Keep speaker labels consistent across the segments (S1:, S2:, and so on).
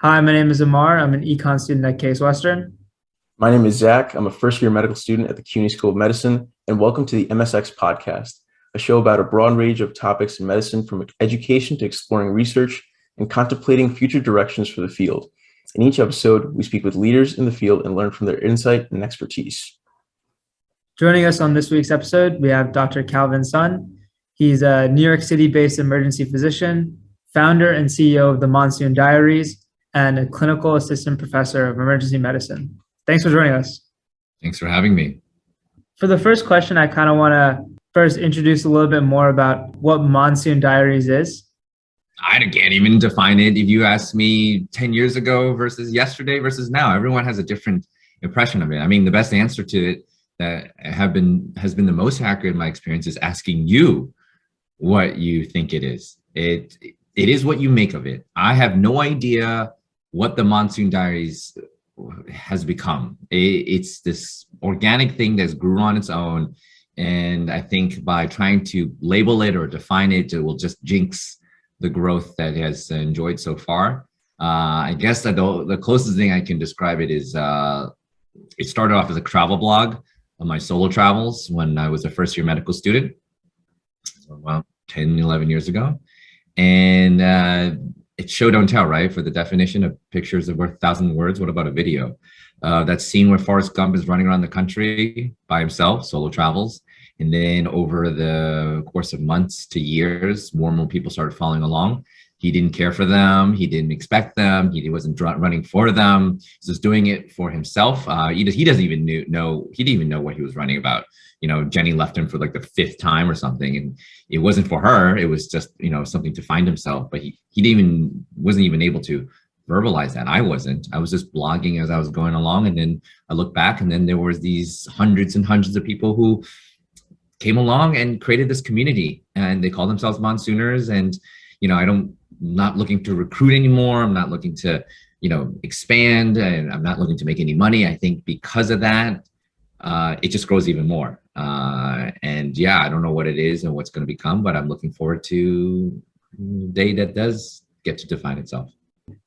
S1: Hi, my name is Amar. I'm an econ student at Case Western.
S2: My name is Zach. I'm a first year medical student at the CUNY School of Medicine, and welcome to the MSX podcast, a show about a broad range of topics in medicine from education to exploring research and contemplating future directions for the field. In each episode, we speak with leaders in the field and learn from their insight and expertise.
S1: Joining us on this week's episode, we have Dr. Calvin Sun. He's a New York City-based emergency physician, founder and CEO of the Monsoon Diaries, and a clinical assistant professor of emergency medicine. Thanks for joining us.
S3: Thanks for having me.
S1: For the first question, I kind of want to first introduce a little bit more about what Monsoon Diaries is.
S3: I can't even define it. If you asked me 10 years ago versus yesterday versus now, everyone has a different impression of it. I mean, the best answer to it that has been the most accurate in my experience is asking you what you think it is. It is what you make of it. I have no idea what the Monsoon Diaries has become. It's this organic thing that's grew on its own. And I think by trying to label it or define it, it will just jinx the growth that it has enjoyed so far. I guess that the closest thing I can describe it is it started off as a travel blog of my solo travels when I was a first year medical student, about 10, 11 years ago. And it's show don't tell, right? For the definition of pictures are worth 1,000 words. What about a video? That scene where Forrest Gump is running around the country by himself, solo travels. And then over the course of months to years, more and more people started following along. He didn't care for them. He didn't expect them. He wasn't running for them. He's just doing it for himself. He didn't even know what he was running about. You know, Jenny left him for like the 5th time or something, and it wasn't for her. It was just, something to find himself. But he wasn't even able to verbalize that. I wasn't. I was just blogging as I was going along, and then I look back, and then there was these hundreds and hundreds of people who came along and created this community, and they call themselves Monsooners. And I'm not looking to recruit anymore. I'm not looking to expand, and I'm not looking to make any money. I think because of that, it just grows even more. And yeah, I don't know what it is and what's going to become, but I'm looking forward to the day that does get to define itself.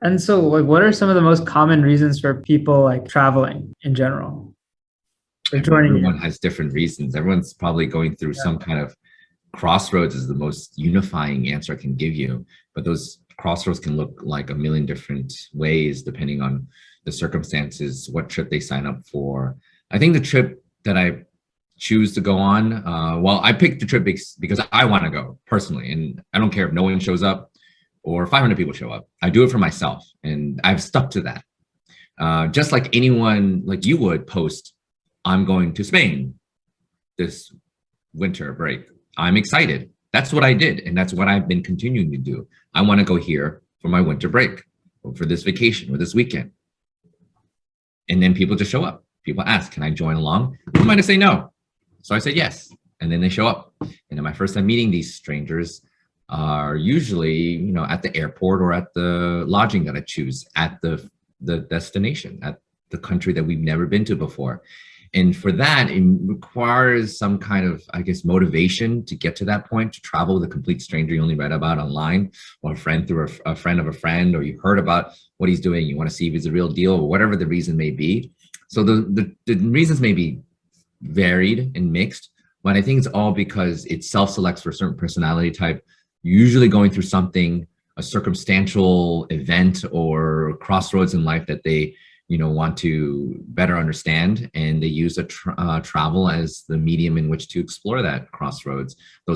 S1: And so, what are some of the most common reasons for people traveling in general?
S3: Everyone has different reasons. Everyone's probably going through some kind of crossroads is the most unifying answer I can give you. But those crossroads can look like a million different ways depending on the circumstances, what trip they sign up for. I think the trip that I choose to go on, I picked the trip because I want to go personally, and I don't care if no one shows up or 500 people show up. I do it for myself, and I've stuck to that. Just like anyone, like you would post, I'm going to Spain this winter break. I'm excited. That's what I did, and that's what I've been continuing to do. I want to go here for my winter break, or for this vacation, or this weekend. And then people just show up. People ask, can I join along? Who am I to say no? So I said yes, and then they show up. And then my first time meeting these strangers are usually, at the airport or at the lodging that I choose, at the destination, at the country that we've never been to before. And for that, it requires some kind of, motivation to get to that point, to travel with a complete stranger you only read about online, or a friend through a friend of a friend, or you heard about what he's doing. You want to see if he's a real deal, or whatever the reason may be. So the reasons may be varied and mixed, but I think it's all because it self-selects for a certain personality type, usually going through something, a circumstantial event or crossroads in life that they want to better understand, and they use travel as the medium in which to explore those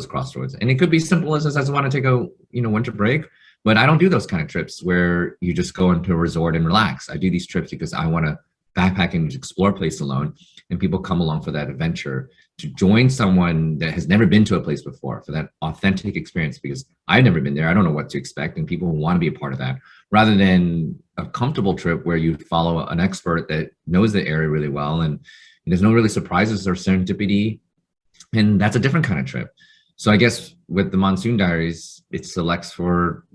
S3: crossroads. And it could be simple as I want to take a winter break, but I don't do those kind of trips where you just go into a resort and relax. I do these trips because I want to backpack and explore a place alone, and people come along for that adventure to join someone that has never been to a place before, for that authentic experience, because I've never been there. I don't know what to expect, and people want to be a part of that, rather than a comfortable trip where you follow an expert that knows the area really well, and there's no really surprises or serendipity, and that's a different kind of trip. So I guess with the Monsoon Diaries, it selects for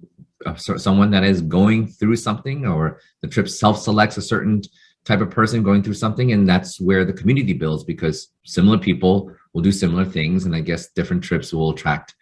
S3: someone that is going through something, or the trip self-selects a certain type of person going through something, and that's where the community builds, because similar people will do similar things, and I guess different trips will attract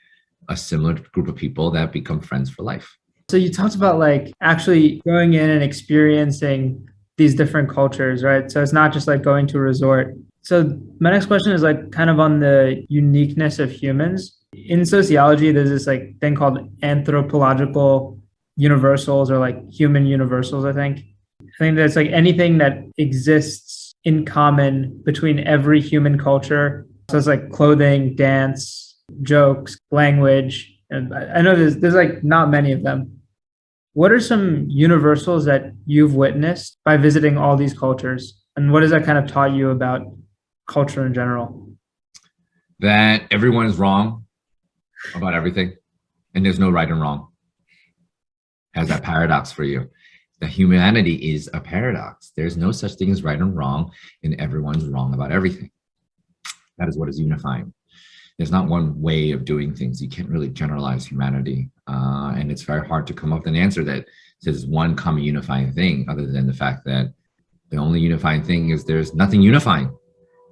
S3: a similar group of people that become friends for life.
S1: So you talked about like actually going in and experiencing these different cultures, right? So it's not just like going to a resort. So my next question is like kind of on the uniqueness of humans. In sociology, there's this like thing called anthropological universals or like human universals, I think. I think that's like anything that exists in common between every human culture. So it's like clothing, dance, jokes, language. And I know there's like not many of them. What are some universals that you've witnessed by visiting all these cultures? And what has that kind of taught you about culture in general?
S3: That everyone is wrong about everything, and there's no right and wrong. Has that paradox for you? That humanity is a paradox. There's no such thing as right and wrong, and everyone's wrong about everything. That is what is unifying. There's not one way of doing things. You can't really generalize humanity. And it's very hard to come up with an answer that says one common unifying thing, other than the fact that the only unifying thing is there's nothing unifying.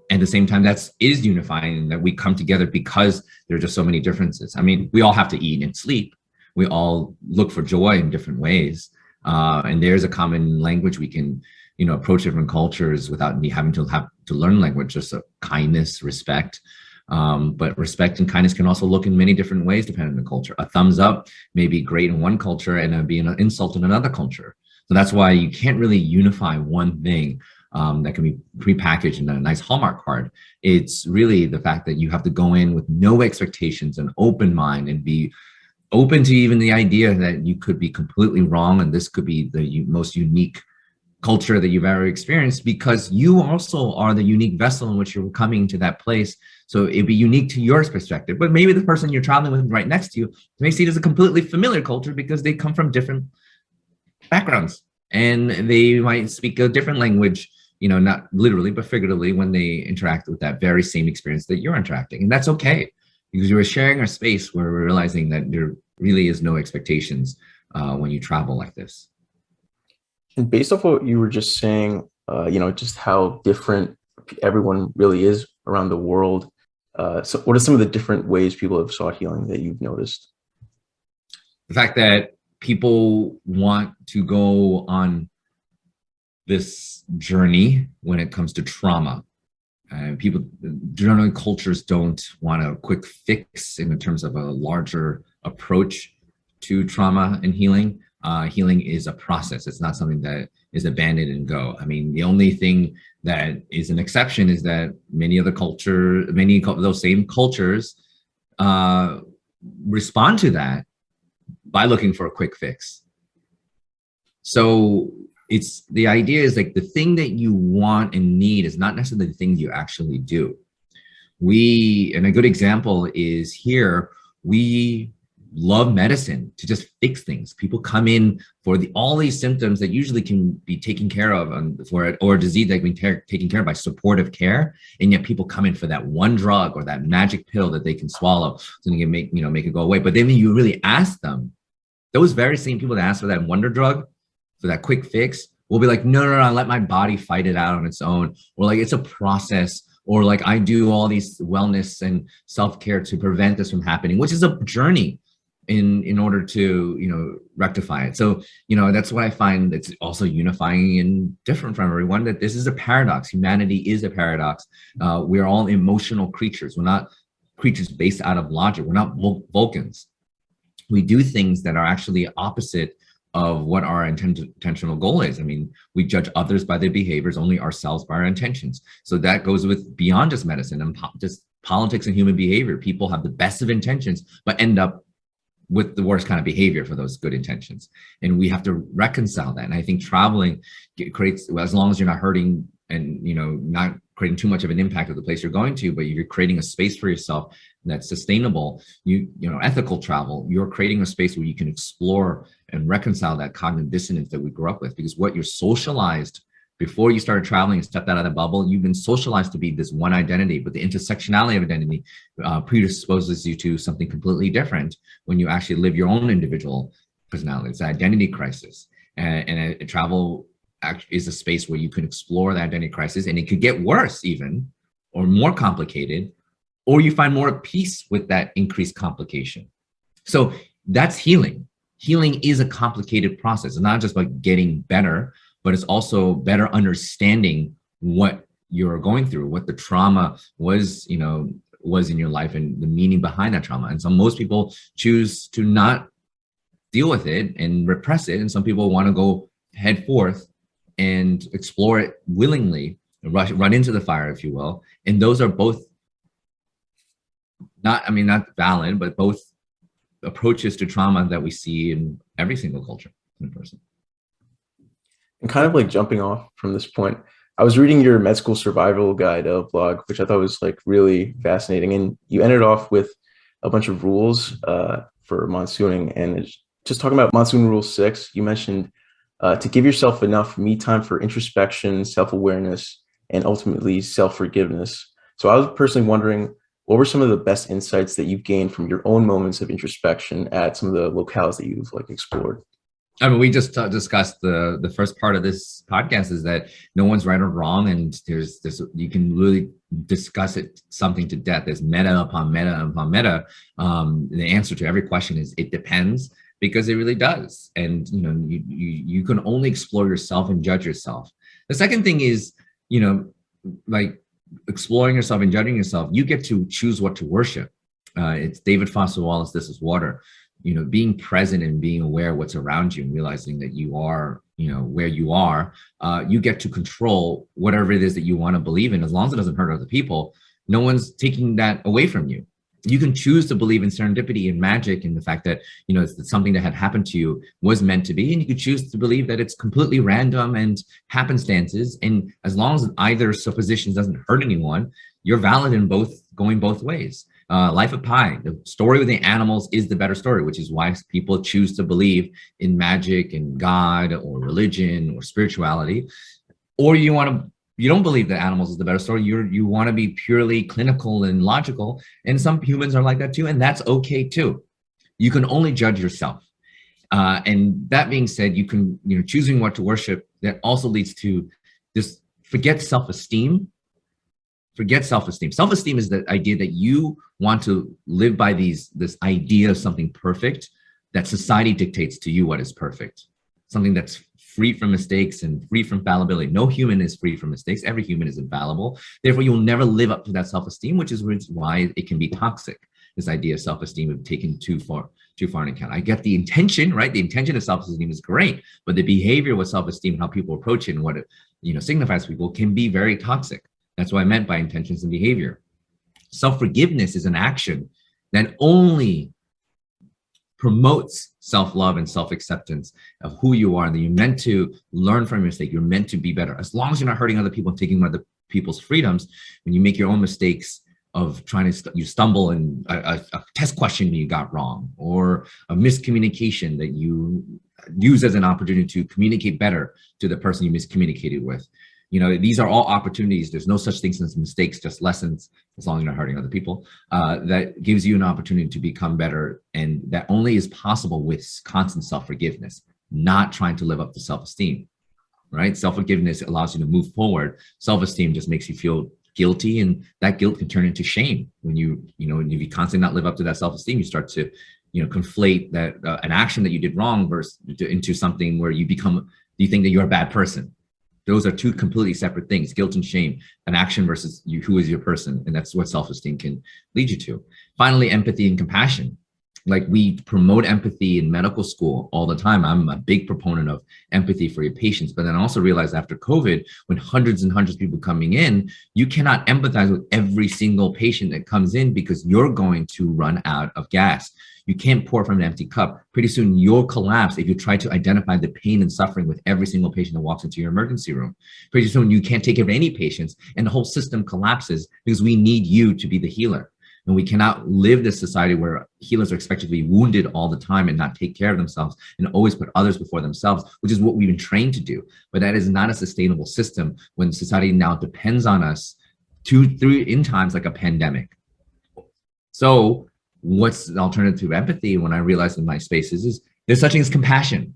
S3: And at the same time, that is unifying, that we come together because there are just so many differences. I mean, we all have to eat and sleep. We all look for joy in different ways. And there's a common language we can, approach different cultures without me having to learn language, just kindness, respect. But respect and kindness can also look in many different ways depending on the culture. A thumbs up may be great in one culture and be an insult in another culture. So that's why you can't really unify one thing that can be prepackaged in a nice Hallmark card. It's really the fact that you have to go in with no expectations, an open mind, and be open to even the idea that you could be completely wrong and this could be the most unique culture that you've ever experienced, because you also are the unique vessel in which you're coming to that place. So it'd be unique to your perspective, but maybe the person you're traveling with right next to you may see it as a completely familiar culture because they come from different backgrounds and they might speak a different language, not literally, but figuratively when they interact with that very same experience that you're interacting. And that's okay, because you're sharing a space where we're realizing that there really is no expectations when you travel like this.
S2: And based off what you were just saying, just how different everyone really is around the world. So what are some of the different ways people have sought healing that you've noticed?
S3: The fact that people want to go on this journey when it comes to trauma. People, generally, cultures don't want a quick fix in terms of a larger approach to trauma and healing. Healing is a process. It's not something that is abandoned and go. I mean, the only thing that is an exception is that many of those same cultures respond to that by looking for a quick fix. So it's the idea is like the thing that you want and need is not necessarily the things you actually do. And a good example is here, we love medicine to just fix things. People come in for all these symptoms that usually can be taken care of or a disease that can be taken care of by supportive care, and yet people come in for that one drug or that magic pill that they can swallow so they can make it go away. But then when you really ask them, those very same people that ask for that wonder drug, for that quick fix, will be like, no, let my body fight it out on its own, or like it's a process, or like I do all these wellness and self-care to prevent this from happening, which is a journey in order to rectify it. So that's what I find that's also unifying and different from everyone, that this is a paradox. Humanity is a paradox. We're all emotional creatures. We're not creatures based out of logic. We're not Vulcans. We do things that are actually opposite of what our intentional goal is. I mean, we judge others by their behaviors, only ourselves by our intentions. So that goes with beyond just medicine and just politics and human behavior. People have the best of intentions, but end up with the worst kind of behavior for those good intentions. And we have to reconcile that. And I think traveling creates, as long as you're not hurting and, not creating too much of an impact of the place you're going to, but you're creating a space for yourself that's sustainable, ethical travel, you're creating a space where you can explore and reconcile that cognitive dissonance that we grew up with. Because what you're socialized before you started traveling and stepped out of the bubble, you've been socialized to be this one identity, but the intersectionality of identity predisposes you to something completely different when you actually live your own individual personality. It's an identity crisis. And travel is a space where you can explore the identity crisis, and it could get worse even, or more complicated, or you find more peace with that increased complication. So that's healing. healing is a complicated process. It's not just about getting better, but it's also better understanding what you're going through, what the trauma was, was in your life and the meaning behind that trauma. And so most people choose to not deal with it and repress it. And some people want to go head forth and explore it willingly, and run into the fire, if you will. And those are both not valid, but both approaches to trauma that we see in every single culture and person.
S2: And kind of like jumping off from this point, I was reading your med school survival guide blog, which I thought was like really fascinating. And you ended off with a bunch of rules for monsooning. And it's just talking about monsoon rule 6, you mentioned to give yourself enough me time for introspection, self-awareness, and ultimately self-forgiveness. So I was personally wondering, what were some of the best insights that you've gained from your own moments of introspection at some of the locales that you've like explored?
S3: I mean, we just discussed the first part of this podcast is that no one's right or wrong, and there's you can really discuss it something to death. There's meta upon meta upon meta. The answer to every question is it depends, because it really does. And you can only explore yourself and judge yourself. The second thing is, like exploring yourself and judging yourself, you get to choose what to worship. It's David Foster Wallace, This Is Water. Being present and being aware of what's around you and realizing that you are, where you are, you get to control whatever it is that you want to believe in, as long as it doesn't hurt other people. No one's taking that away from you. You can choose to believe in serendipity and magic and the fact that, it's something that had happened to you was meant to be. And you could choose to believe that it's completely random and happenstances. And as long as either supposition doesn't hurt anyone, you're valid in going both ways. Life of Pi, the story with the animals is the better story, which is why people choose to believe in magic and God or religion or spirituality. Or you don't believe that animals is the better story. You want to be purely clinical and logical. And some humans are like that too. And that's okay too. You can only judge yourself. And that being said, you can, choosing what to worship, that also leads to this forget self-esteem. Forget self-esteem. Self-esteem is the idea that you want to live by this idea of something perfect, that society dictates to you what is perfect. Something that's free from mistakes and free from fallibility. No human is free from mistakes. Every human is infallible. Therefore, you'll never live up to that self-esteem, which is why it can be toxic. This idea of self-esteem of taken too far into account. I get the intention, right? The intention of self-esteem is great, but the behavior with self-esteem, how people approach it and what it signifies to people can be very toxic. That's what I meant by intentions and behavior. Self-forgiveness is an action that only promotes self-love and self-acceptance of who you are, and that you're meant to learn from your mistake. You're meant to be better. As long as you're not hurting other people and taking other people's freedoms, when you make your own mistakes of trying to, you stumble in a test question you got wrong, or a miscommunication that you use as an opportunity to communicate better to the person you miscommunicated with. These are all opportunities. There's no such things as mistakes, just lessons, as long as you're not hurting other people. That gives you an opportunity to become better. And that only is possible with constant self-forgiveness, not trying to live up to self-esteem, right? Self-forgiveness allows you to move forward. Self-esteem just makes you feel guilty, and that guilt can turn into shame. When you constantly not live up to that self-esteem, you start to, conflate that an action that you did wrong into something where you think that you're a bad person. Those are two completely separate things, guilt and shame, an action versus who is your person. And that's what self-esteem can lead you to. Finally, empathy and compassion. Like, we promote empathy in medical school all the time. I'm a big proponent of empathy for your patients, but then I also realized after COVID, when hundreds and hundreds of people coming in, you cannot empathize with every single patient that comes in, because you're going to run out of gas. You can't pour from an empty cup. Pretty soon you'll collapse if you try to identify the pain and suffering with every single patient that walks into your emergency room. Pretty soon you can't take care of any patients, and the whole system collapses, because we need you to be the healer. And we cannot live this society where healers are expected to be wounded all the time and not take care of themselves and always put others before themselves, which is what we've been trained to do. But that is not a sustainable system when society now depends on us 2-3 in times like a pandemic. So what's the alternative to empathy? When I realized in my spaces is there's such thing as compassion,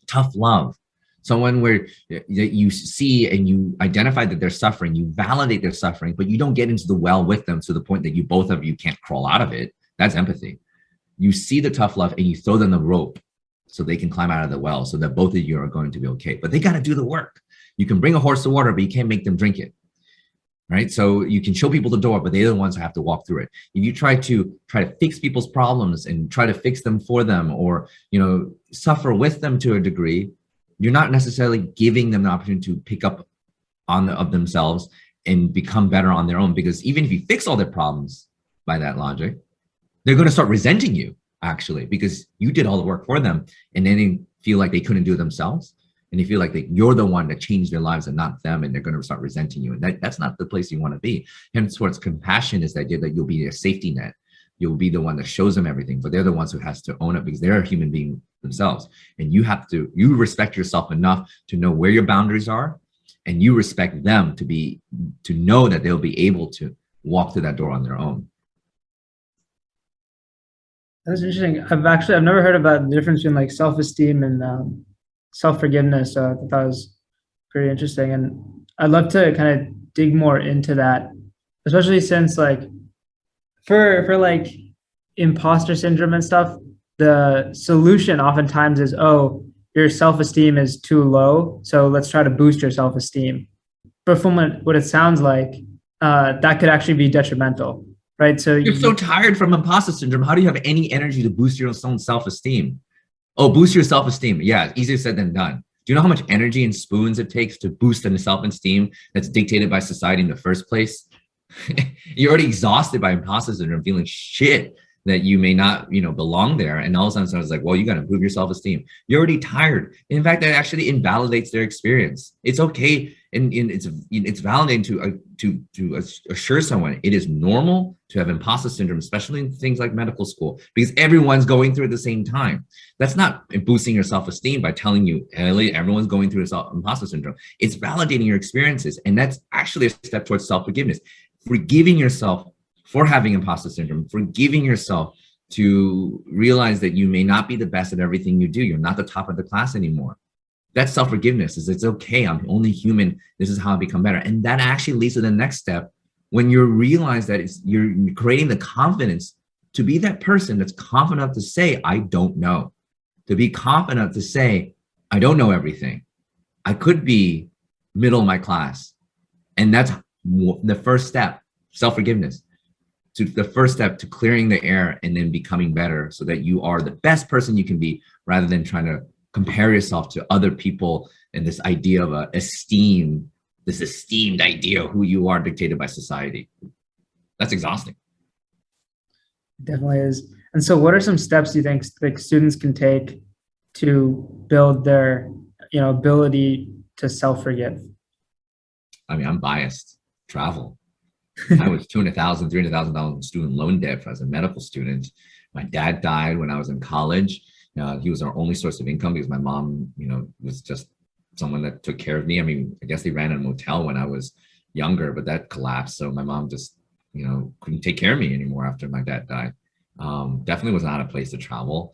S3: tough love. Someone where you see and you identify that they're suffering, you validate their suffering, but you don't get into the well with them to the point that both of you can't crawl out of it. That's empathy. You see the tough love and you throw them the rope so they can climb out of the well, so that both of you are going to be okay. But they got to do the work. You can bring a horse to water, but you can't make them drink it. Right? So you can show people the door, but they're the ones who have to walk through it. If you try to fix people's problems and try to fix them for them, or, you know, suffer with them to a degree, you're not necessarily giving them the opportunity to pick up of themselves and become better on their own. Because even if you fix all their problems by that logic, they're going to start resenting you, actually, because you did all the work for them, and then they feel like they couldn't do it themselves. And they feel like you're the one that changed their lives and not them, and they're going to start resenting you. And that's not the place you want to be. Henceforth, compassion is the idea that you'll be a safety net. You'll be the one that shows them everything, but they're the ones who has to own it, because they're a human being themselves. And you respect yourself enough to know where your boundaries are, and you respect them to know that they'll be able to walk through that door on their own.
S1: That's interesting. I've never heard about the difference between like self-esteem and self-forgiveness. So I thought that was pretty interesting. And I'd love to kind of dig more into that, especially since like for like imposter syndrome and stuff, the solution oftentimes is, oh, your self-esteem is too low, so let's try to boost your self-esteem. But from what it sounds like, that could actually be detrimental, right? So
S3: you're so tired from imposter syndrome. How do you have any energy to boost your own self-esteem? Oh, boost your self-esteem. Yeah, easier said than done. Do you know how much energy and spoons it takes to boost the self-esteem that's dictated by society in the first place? You're already exhausted by imposter syndrome, feeling shit that you may not, belong there. And all of a sudden, someone's like, well, you got to improve your self-esteem. You're already tired. In fact, that actually invalidates their experience. It's okay. And it's validating to assure someone it is normal to have imposter syndrome, especially in things like medical school, because everyone's going through it at the same time. That's not boosting your self-esteem by telling you, hey, everyone's going through imposter syndrome. It's validating your experiences. And that's actually a step towards self-forgiveness. Forgiving yourself for having imposter syndrome, forgiving yourself to realize that you may not be the best at everything you do. You're not the top of the class anymore. That's self-forgiveness. It's okay. I'm only human. This is how I become better. And that actually leads to the next step, when you realize that you're creating the confidence to be that person that's confident enough to say, I don't know. To be confident enough to say, I don't know everything. I could be middle of my class. And that's the first step, self-forgiveness. To the first step to clearing the air and then becoming better, so that you are the best person you can be, rather than trying to compare yourself to other people and this idea of this esteemed idea of who you are dictated by society. That's exhausting.
S1: Definitely is. And so what are some steps you think like students can take to build their, ability to self-forgive?
S3: I mean, I'm biased. Travel. I was $200,000, $300,000 in student loan debt as a medical student. My dad died when I was in college. He was our only source of income, because my mom, was just someone that took care of me. I mean, I guess they ran a motel when I was younger, but that collapsed. So my mom just, couldn't take care of me anymore after my dad died. Definitely was not a place to travel.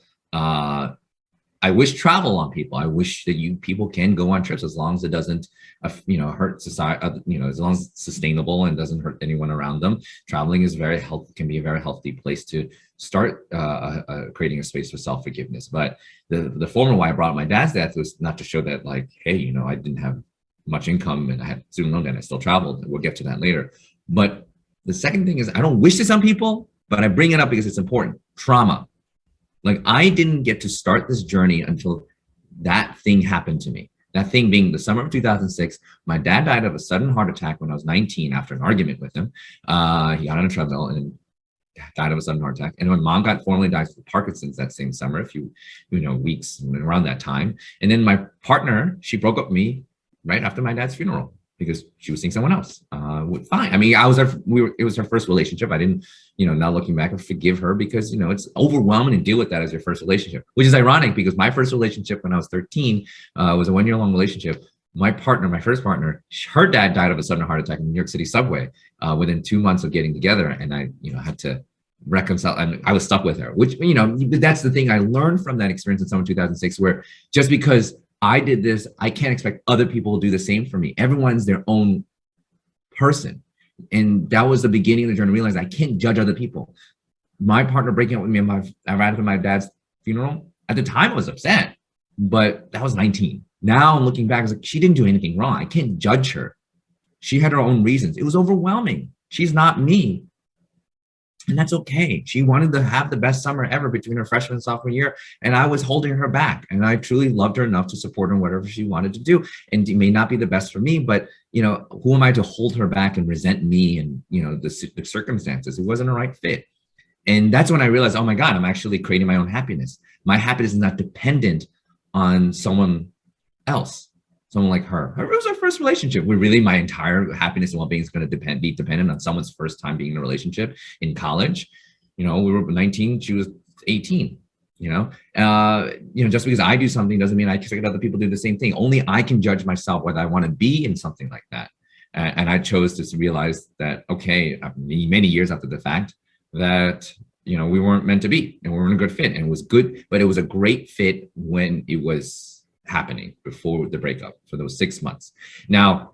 S3: I wish travel on people. I wish that people can go on trips, as long as it doesn't, hurt society. As long as it's sustainable and doesn't hurt anyone around them. Traveling is can be a very healthy place to start creating a space for self-forgiveness. But the former why I brought up my dad's death was not to show that, like, hey, I didn't have much income and I had student loan debt. I still traveled. We'll get to that later. But the second thing is, I don't wish this on people, but I bring it up because it's important. Trauma. Like, I didn't get to start this journey until that thing happened to me. That thing being the summer of 2006, my dad died of a sudden heart attack when I was 19 after an argument with him. He got on a treadmill and died of a sudden heart attack. And my mom got formally diagnosed with Parkinson's that same summer, a few weeks around that time. And then my partner, she broke up with me right after my dad's funeral, because she was seeing someone else. Fine. I mean, it was her first relationship. I didn't, now looking back, I forgive her, because, it's overwhelming to deal with that as your first relationship, which is ironic, because my first relationship when I was 13 was a 1-year-long relationship. My first partner, her dad died of a sudden heart attack in the New York City subway within 2 months of getting together. And I, had to reconcile, and I was stuck with her, which, that's the thing I learned from that experience in summer 2006, where just because I did this, I can't expect other people to do the same for me. Everyone's their own person. And that was the beginning of the journey, to realize I can't judge other people. My partner breaking up with me right after my dad's funeral, at the time I was upset. But that was 19. Now I'm looking back, I was like, she didn't do anything wrong. I can't judge her. She had her own reasons. It was overwhelming. She's not me. And that's okay. She wanted to have the best summer ever between her freshman and sophomore year. And I was holding her back. And I truly loved her enough to support her in whatever she wanted to do. And it may not be the best for me, but who am I to hold her back and resent me and, the circumstances? It wasn't a right fit. And that's when I realized, oh my God, I'm actually creating my own happiness. My happiness is not dependent on someone else, someone like her. It was our first relationship. My entire happiness and well-being is going to be dependent on someone's first time being in a relationship in college. We were 19, she was 18. Just because I do something doesn't mean I expect other people to do the same thing. Only I can judge myself whether I want to be in something like that. And I chose to realize that, okay, many years after the fact, that we weren't meant to be and we weren't a good fit. And it was good, but it was a great fit when it was happening before the breakup for those 6 months. Now,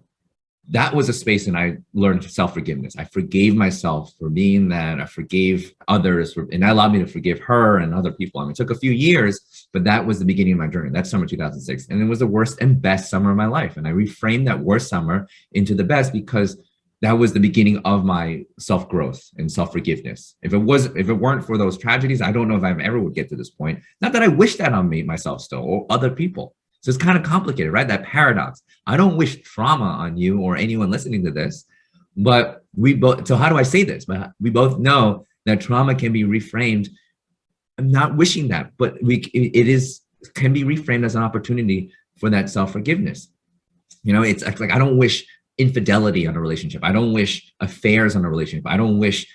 S3: that was a space, and I learned self-forgiveness. I forgave myself for being that. I forgave others, and that allowed me to forgive her and other people. I mean, it took a few years, but that was the beginning of my journey. That's summer 2006. And it was the worst and best summer of my life. And I reframed that worst summer into the best because that was the beginning of my self-growth and self-forgiveness. If it weren't for those tragedies, I don't know if I ever would get to this point. Not that I wish that on me, myself still, or other people. So it's kind of complicated, right? That paradox. I don't wish trauma on you or anyone listening to this, but so how do I say this? But we both know that trauma can be reframed. I'm not wishing that, but can be reframed as an opportunity for that self-forgiveness. It's like, I don't wish infidelity on a relationship. I don't wish affairs on a relationship. I don't wish,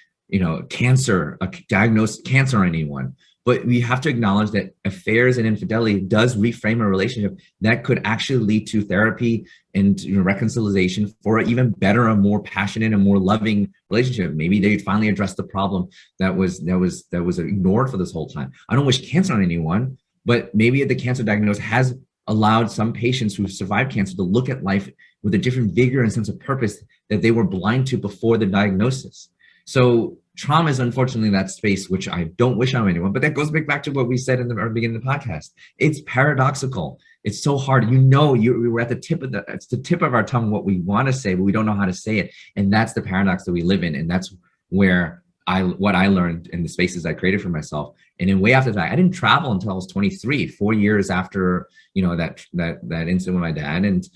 S3: diagnosed cancer on anyone. But we have to acknowledge that affairs and infidelity does reframe a relationship that could actually lead to therapy and reconciliation for an even better, a more passionate and more loving relationship. Maybe they finally addressed the problem that was ignored for this whole time. I don't wish cancer on anyone, but maybe the cancer diagnosis has allowed some patients who've survived cancer to look at life with a different vigor and sense of purpose that they were blind to before the diagnosis. So trauma is unfortunately that space which I don't wish on anyone, but that goes back to what we said in the beginning of the podcast. It's paradoxical. It's so hard. We're at it's the tip of our tongue what we want to say, but we don't know how to say it. And that's the paradox that we live in. And that's where what I learned in the spaces I created for myself. And then way after that, I didn't travel until I was 23, 4 years after, that incident with my dad, and,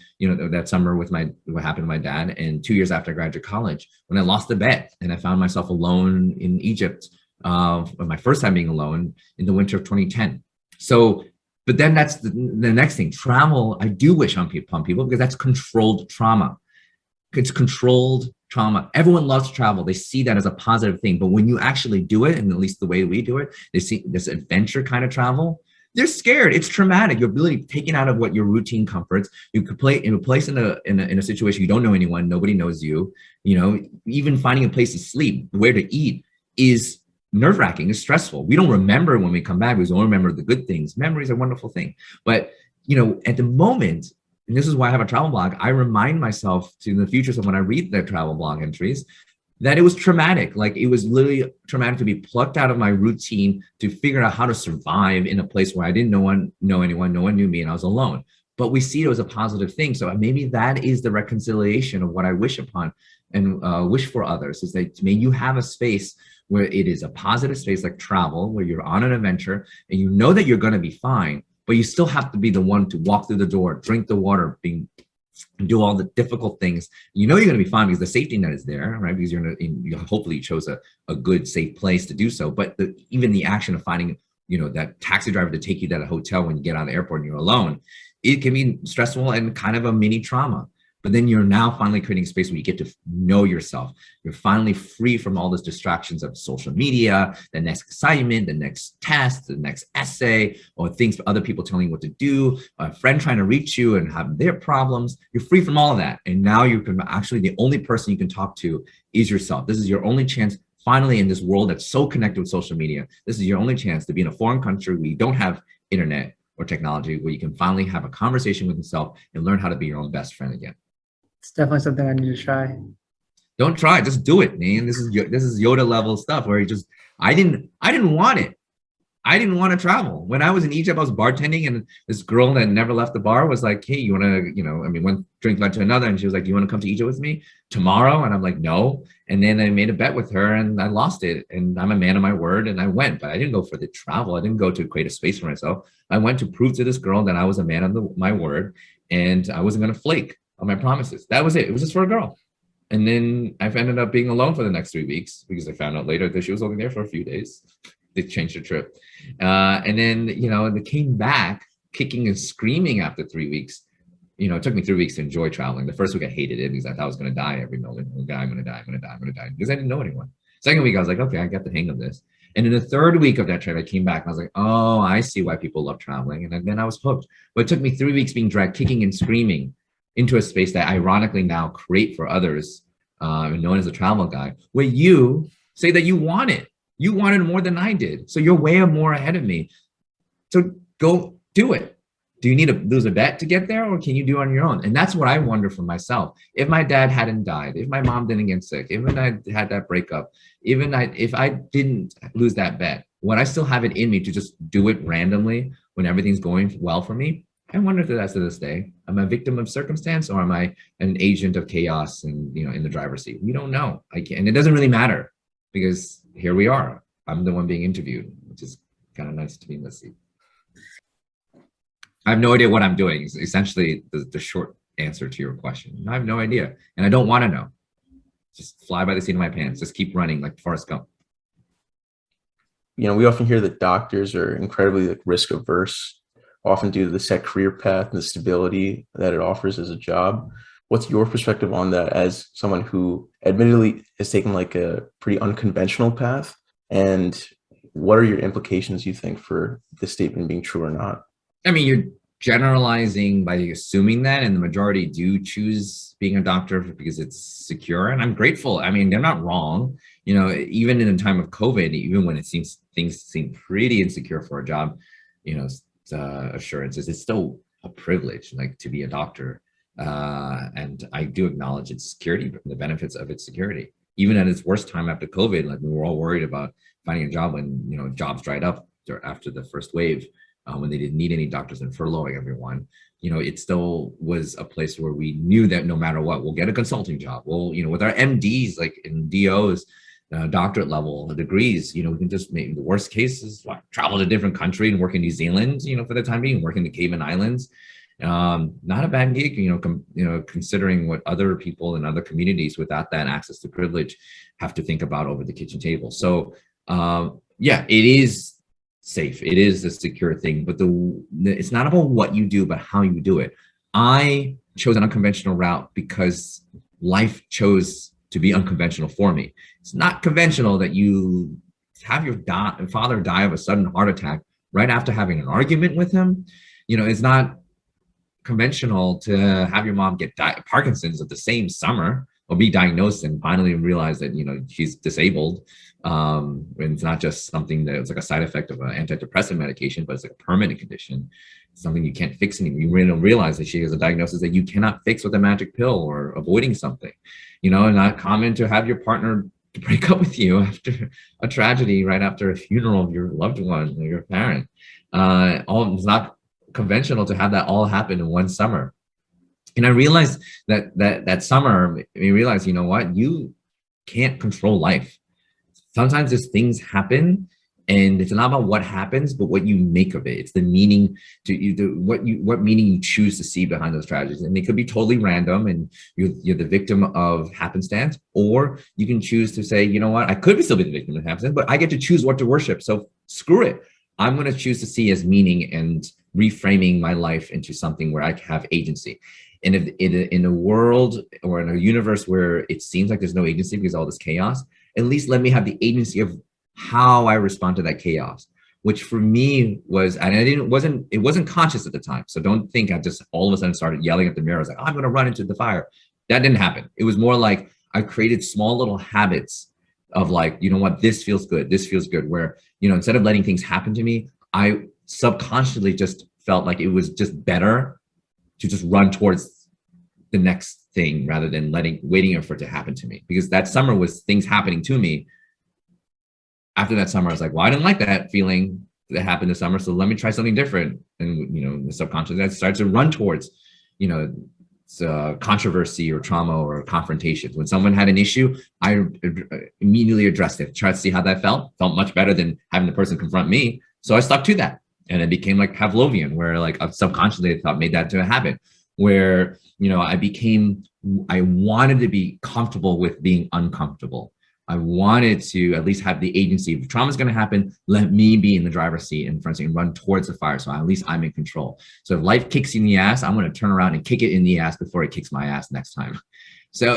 S3: that summer with what happened to my dad, and 2 years after I graduated college, when I lost the bet and I found myself alone in Egypt, my first time being alone in the winter of 2010. So, but then that's the next thing. Travel, I do wish on people because that's controlled trauma. It's controlled trauma. Everyone loves to travel. They see that as a positive thing. But when you actually do it, and at least the way we do it, they see this adventure kind of travel. They're scared. It's traumatic. Your ability taken out of what your routine comforts. You could play in a place in a situation you don't know anyone, nobody knows you. Even finding a place to sleep, where to eat is nerve-wracking. It's stressful. We don't remember when we come back. We don't remember the good things. Memories are a wonderful thing. But at the moment, and this is why I have a travel blog, I remind myself in the future, so when I read the travel blog entries, that it was traumatic. Like, it was literally traumatic to be plucked out of my routine to figure out how to survive in a place where I didn't know anyone, no one knew me, and I was alone. But we see it as a positive thing. So maybe that is the reconciliation of what I wish upon and wish for others, is that may you have a space where it is a positive space like travel, where you're on an adventure and you know that you're going to be fine, but you still have to be the one to walk through the door, drink the water, do all the difficult things. You're going to be fine because the safety net is there, right? Because hopefully you chose a good, safe place to do so. But even the action of finding, that taxi driver to take you to the hotel when you get out of the airport and you're alone, it can be stressful and kind of a mini trauma. But then you're now finally creating a space where you get to know yourself. You're finally free from all those distractions of social media, the next assignment, the next test, the next essay, or things other people telling you what to do, a friend trying to reach you and have their problems. You're free from all of that. And now you can actually, the only person you can talk to is yourself. This is your only chance finally in this world that's so connected with social media. This is your only chance to be in a foreign country where you don't have internet or technology, where you can finally have a conversation with yourself and learn how to be your own best friend again.
S1: It's definitely something I need to try.
S3: Don't try, just do it, man. This is Yoda level stuff where I didn't want it. I didn't want to travel. When I was in Egypt, I was bartending, and this girl that never left the bar was like, hey, you want to, one drink led to another. And she was like, do you want to come to Egypt with me tomorrow? And I'm like, no. And then I made a bet with her and I lost it. And I'm a man of my word and I went, but I didn't go for the travel. I didn't go to create a space for myself. I went to prove to this girl that I was a man of my word and I wasn't going to flake on my promises. That was it. It was just for a girl. And then I ended up being alone for the next 3 weeks because I found out later that she was only there for a few days. They changed the trip. And then, they came back kicking and screaming after 3 weeks. It took me 3 weeks to enjoy traveling. The first week I hated it because I thought I was going to die every moment. I'm going to die because I didn't know anyone. Second week, I was like, okay, I got the hang of this. And in the third week of that trip, I came back and I was like, oh, I see why people love traveling. And then I was hooked. But it took me 3 weeks being dragged, kicking and screaming into a space that I ironically now create for others, known as a travel guide, where you say that you want it. You wanted more than I did. So you're way more ahead of me. So go do it. Do you need to lose a bet to get there, or can you do it on your own? And that's what I wonder for myself. If my dad hadn't died, if my mom didn't get sick, even I had that breakup, if I didn't lose that bet, would I still have it in me to just do it randomly when everything's going well for me? I wonder if that's to this day. Am I a victim of circumstance, or am I an agent of chaos and in the driver's seat? We don't know. And it doesn't really matter because here we are. I'm the one being interviewed, which is kind of nice to be in the seat. I have no idea what I'm doing. Is essentially the short answer to your question. I have no idea, and I don't want to know. Just fly by the seat of my pants. Just keep running like Forrest Gump.
S2: We often hear that doctors are incredibly risk averse, often due to the set career path and the stability that it offers as a job. What's your perspective on that as someone who admittedly has taken like a pretty unconventional path? And what are your implications, you think, for this statement being true or not?
S3: I mean, you're generalizing by assuming that, and the majority do choose being a doctor because it's secure, and I'm grateful. I mean, they're not wrong. Even in a time of COVID, even when things seem pretty insecure for a job, assurances, it's still a privilege, like to be a doctor. And I do acknowledge its security, the benefits of its security. Even at its worst time after COVID, like we were all worried about finding a job when jobs dried up after the first wave. When they didn't need any doctors and furloughing everyone, it still was a place where we knew that no matter what, we'll get a consulting job. Well, with our MDs, like in DOs, doctorate level degrees, we can just make the worst cases, travel to a different country and work in New Zealand, for the time being, work in the Cayman Islands. Not a bad gig, considering what other people in other communities without that access to privilege have to think about over the kitchen table. So, yeah, it is safe. It is a secure thing, but it's not about what you do, but how you do it. I chose an unconventional route because life chose to be unconventional for me. It's not conventional that you have your father die of a sudden heart attack right after having an argument with him. It's not conventional to have your mom get Parkinson's at the same summer or be diagnosed and finally realize that she's disabled. And it's not just something that it's like a side effect of an antidepressant medication, but it's like a permanent condition. It's something you can't fix anymore. You really realize that she has a diagnosis that you cannot fix with a magic pill or avoiding something. Not common to have your partner to break up with you after a tragedy, right after a funeral of your loved one or your parent. It's not conventional to have that all happen in one summer. And I realized that summer, we realized, you can't control life. Sometimes these things happen, and it's not about what happens, but what you make of it. It's the meaning what meaning you choose to see behind those tragedies. And they could be totally random, and you're the victim of happenstance, or you can choose to say, I could still be the victim of happenstance, but I get to choose what to worship. So screw it. I'm going to choose to see as meaning and reframing my life into something where I have agency. And if in a world or in a universe where it seems like there's no agency because of all this chaos, at least let me have the agency of how I respond to that chaos, which for me was, and it wasn't conscious at the time. So don't think I just all of a sudden started yelling at the mirror. I was like, I'm going to run into the fire. That didn't happen. It was more like I created small little habits of like, this feels good. This feels good. Where, instead of letting things happen to me, I subconsciously just felt like it was just better to just run towards the next thing rather than waiting for it to happen to me. Because that summer was things happening to me. After that summer, I was like, well, I didn't like that feeling. that happened this summer. So let me try something different. And, the subconscious that starts to run towards, controversy or trauma or confrontations. When someone had an issue, I immediately addressed it, tried to see how that felt much better than having the person confront me. So I stuck to that. And it became like Pavlovian, where like subconsciously I thought made that to a habit where, I wanted to be comfortable with being uncomfortable. I wanted to at least have the agency. If trauma is going to happen, let me be in the driver's seat and run towards the fire. So at least I'm in control. So if life kicks you in the ass, I'm going to turn around and kick it in the ass before it kicks my ass next time. So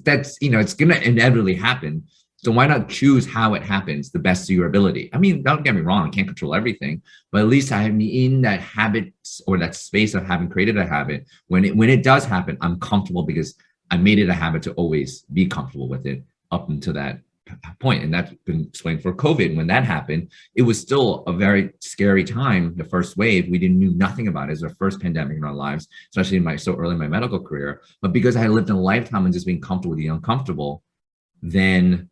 S3: that's, it's going to inevitably happen. So why not choose how it happens the best to your ability? I mean, don't get me wrong, I can't control everything, but at least I'm in that habit or that space of having created a habit. When it does happen, I'm comfortable because I made it a habit to always be comfortable with it up until that point. And that's been explained for COVID. When that happened, it was still a very scary time. The first wave, we knew nothing about it. It was our first pandemic in our lives, especially so early in my medical career. But because I had lived in a lifetime and just being comfortable with the uncomfortable, then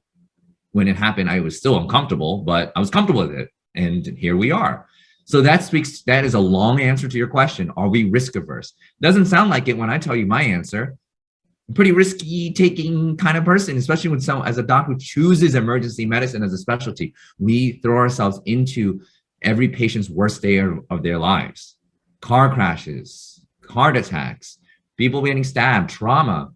S3: when it happened, I was still uncomfortable, but I was comfortable with it. And here we are. So that is a long answer to your question. Are we risk averse? Doesn't sound like it when I tell you my answer. I'm pretty risky taking kind of person, especially when as a doctor who chooses emergency medicine as a specialty, we throw ourselves into every patient's worst day of their lives. Car crashes, heart attacks, people getting stabbed, trauma,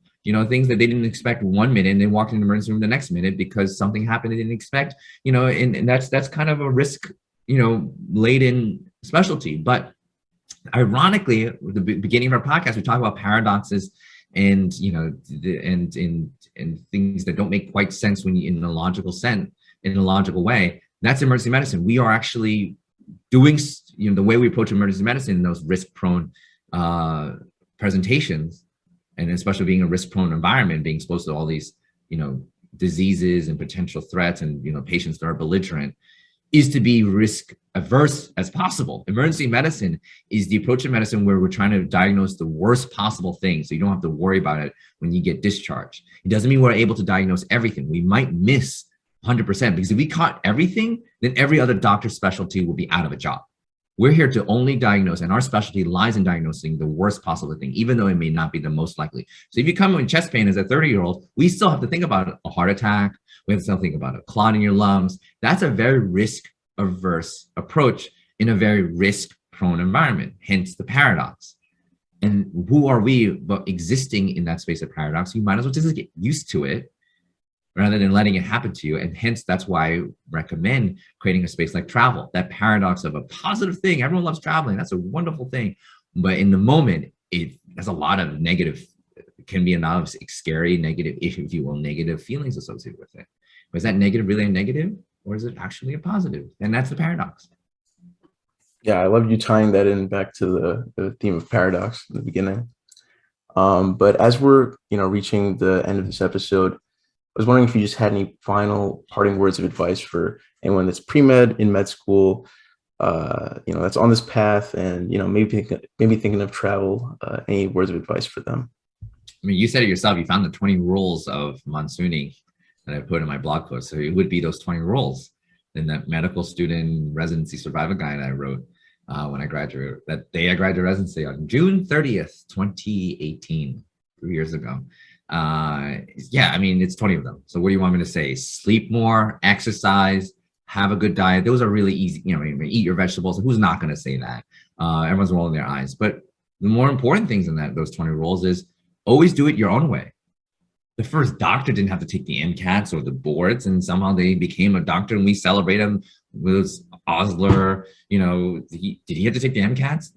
S3: things that they didn't expect 1 minute and they walked in the emergency room the next minute because something happened they didn't expect, and that's kind of a risk, laden specialty. But ironically, at the beginning of our podcast, we talk about paradoxes and, and things that don't make quite sense when you in a logical way. That's emergency medicine. We are actually doing, the way we approach emergency medicine in those risk-prone presentations, and especially being a risk-prone environment, being exposed to all these, diseases and potential threats and, patients that are belligerent, is to be risk averse as possible. Emergency medicine is the approach in medicine where we're trying to diagnose the worst possible thing so you don't have to worry about it when you get discharged. It doesn't mean we're able to diagnose everything. We might miss 100% because if we caught everything, then every other doctor's specialty will be out of a job. We're here to only diagnose, and our specialty lies in diagnosing the worst possible thing, even though it may not be the most likely. So if you come with chest pain as a 30-year-old, we still have to think about a heart attack. We have to still think about a clot in your lungs. That's a very risk-averse approach in a very risk-prone environment, hence the paradox. And who are we but existing in that space of paradox? You might as well just get used to it rather than letting it happen to you. And hence, that's why I recommend creating a space like travel, that paradox of a positive thing. Everyone loves traveling. That's a wonderful thing. But in the moment, it has a lot of negative, can be a lot of scary, negative, if you will, negative feelings associated with it. But is that negative really a negative, or is it actually a positive? And that's the paradox.
S2: Yeah, I love you tying that in back to the theme of paradox in the beginning. But as we're, reaching the end of this episode, I was wondering if you just had any final parting words of advice for anyone that's pre-med, in med school, that's on this path and, maybe thinking of travel, any words of advice for them?
S3: I mean, you said it yourself, you found the 20 rules of Monsoony that I put in my blog post. So it would be those 20 rules in that medical student residency survival guide I wrote when I graduated, that day I graduated residency on June 30th, 2018, 3 years ago. It's 20 of them. So what do you want me to say? Sleep more, exercise, have a good diet. Those are really easy. Eat your vegetables. Who's not going to say that? Everyone's rolling their eyes. But the more important things in those 20 rules is always do it your own way. The first doctor didn't have to take the MCATs or the boards, and somehow they became a doctor, and we celebrate them with Osler. Did he have to take the MCATs?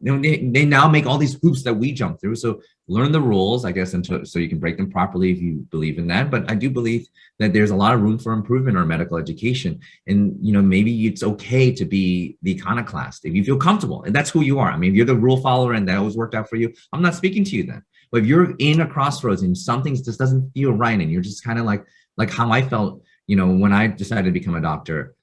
S3: They now make all these hoops that we jump through. So learn the rules, I guess, so you can break them properly if you believe in that. But I do believe that there's a lot of room for improvement in our medical education. And, maybe it's okay to be the iconoclast if you feel comfortable, and that's who you are. I mean, if you're the rule follower and that always worked out for you, I'm not speaking to you then. But if you're in a crossroads and something just doesn't feel right, and you're just kind of like how I felt, when I decided to become a doctor,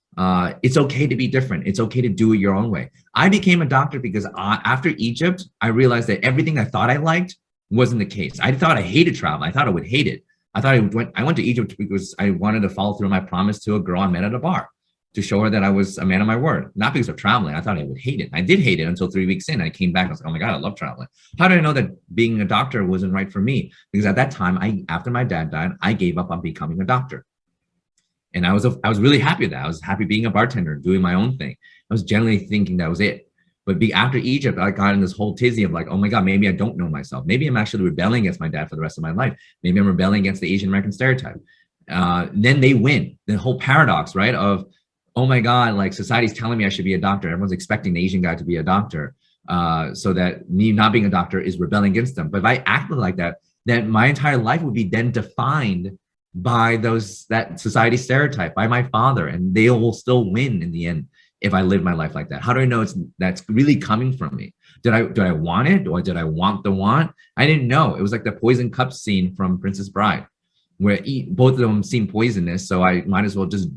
S3: it's okay to be different. It's okay to do it your own way. I became a doctor because after Egypt, I realized that everything I thought I liked wasn't the case. I thought I hated travel. I thought I would hate it. I went to Egypt because I wanted to follow through my promise to a girl I met at a bar. to show her that I was a man of my word, not because of traveling. I thought I would hate it. I did hate it until 3 weeks in. I came back. I was like, oh my God, I love traveling. How did I know that being a doctor wasn't right for me? Because at that time, after my dad died, I gave up on becoming a doctor. And I was really happy with that. I was happy being a bartender, doing my own thing. I was generally thinking that was it. But after Egypt, I got in this whole tizzy of like, oh my God, maybe I don't know myself. Maybe I'm actually rebelling against my dad for the rest of my life. Maybe I'm rebelling against the Asian American stereotype. Then they win. The whole paradox, right? Of, oh my God, like society's telling me I should be a doctor. Everyone's expecting the Asian guy to be a doctor. So that me not being a doctor is rebelling against them. But if I acted like that, then my entire life would be then defined by that society stereotype, by my father, and they will still win in the end if I live my life like that. How do I know that's really coming from me? Did I want it, or did I want the want? I didn't know. It was like the poison cup scene from Princess Bride, where both of them seem poisonous, so I might as well just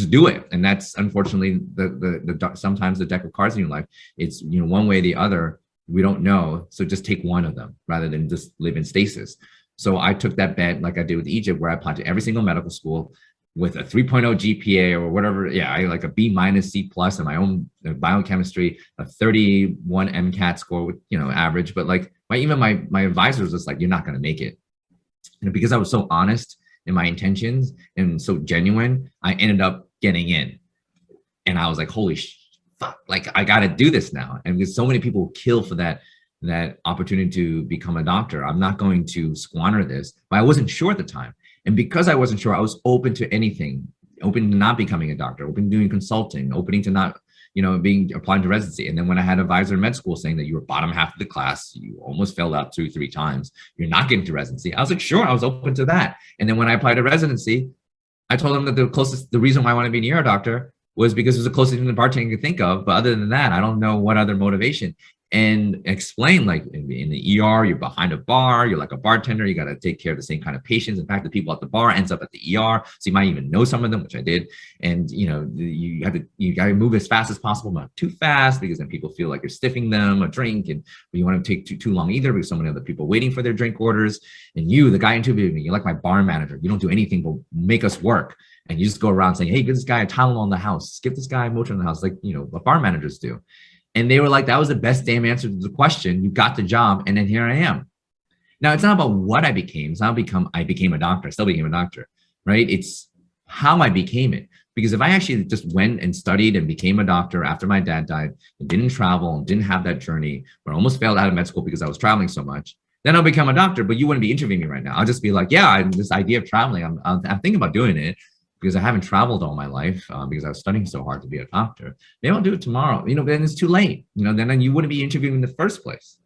S3: do it. And that's unfortunately the sometimes the deck of cards in your life. It's, one way or the other. We don't know, so just take one of them rather than just live in stasis. So I took that bet like I did with Egypt, where I applied to every single medical school with a 3.0 GPA or whatever. Yeah, I like a B minus, C plus in my own biochemistry, a 31 MCAT score with, average. But like even my advisor was just like, you're not going to make it. And because I was so honest in my intentions and so genuine, I ended up getting in. And I was like, holy fuck, like I got to do this now. And because so many people kill for that opportunity to become a doctor, I'm not going to squander this. But I wasn't sure at the time. And because I wasn't sure, I was open to anything, open to not becoming a doctor, open to doing consulting, opening to not, applying to residency. And then when I had an advisor in med school saying that you were bottom half of the class, you almost failed out 2-3 times, you're not getting to residency, I was like, sure, I was open to that. And then when I applied to residency, I told them that the reason why I want to be an ER doctor was because it was the closest thing to bartending you could think of. But other than that, I don't know what other motivation. And explain, like in the ER, you're behind a bar, you're like a bartender, you got to take care of the same kind of patients. In fact, the people at the bar ends up at the ER, so you might even know some of them, which I did. And you got to move as fast as possible, not too fast, because then people feel like you're stiffing them a drink, and you want to take too long either, because so many other people waiting for their drink orders. And you, the guy interviewing me, you're like my bar manager. You don't do anything but make us work. And you just go around saying, hey, give this guy a Tylenol in the house, give this guy a Motrin in the house, like what bar managers do. And they were like, that was the best damn answer to the question. You got the job. And then here I am. Now, it's not about what I became. It's not I became a doctor. I still became a doctor, right? It's how I became it. Because if I actually just went and studied and became a doctor after my dad died and didn't travel and didn't have that journey, but almost failed out of med school because I was traveling so much, then I'll become a doctor. But you wouldn't be interviewing me right now. I'll just be like, yeah, this idea of traveling, I'm thinking about doing it, because I haven't traveled all my life because I was studying so hard to be a doctor. Maybe I'll do it tomorrow, then it's too late, then you wouldn't be interviewing in the first place.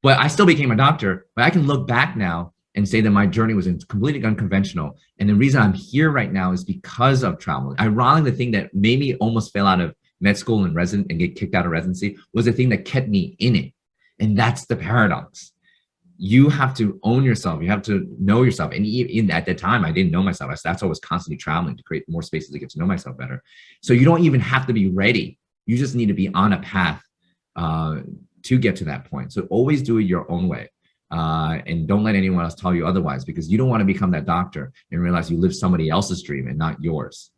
S3: But I still became a doctor, but I can look back now and say that my journey was completely unconventional. And the reason I'm here right now is because of travel. Ironically, the thing that made me almost fail out of med school and get kicked out of residency was the thing that kept me in it. And that's the paradox. You have to own yourself. You have to know yourself. And even at that time, I didn't know myself. That's why I was constantly traveling to create more spaces to get to know myself better. So you don't even have to be ready. You just need to be on a path to get to that point. So always do it your own way. And don't let anyone else tell you otherwise, because you don't want to become that doctor and realize you live somebody else's dream and not yours.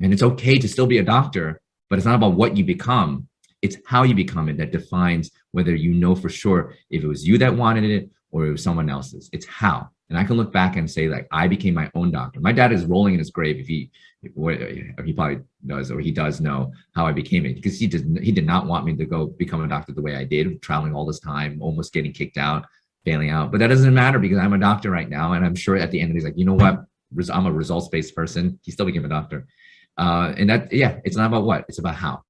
S3: And it's okay to still be a doctor, but it's not about what you become. It's how you become it that defines whether you know for sure if it was you that wanted it or it was someone else's. It's how. And I can look back and say, like, I became my own doctor. My dad is rolling in his grave if he probably does, or he does know how I became it, because he did not want me to go become a doctor the way I did, traveling all this time, almost getting kicked out, failing out. But that doesn't matter, because I'm a doctor right now. And I'm sure at the end he's like, you know what? I'm a results-based person. He still became a doctor. And that, yeah, it's not about what, it's about how.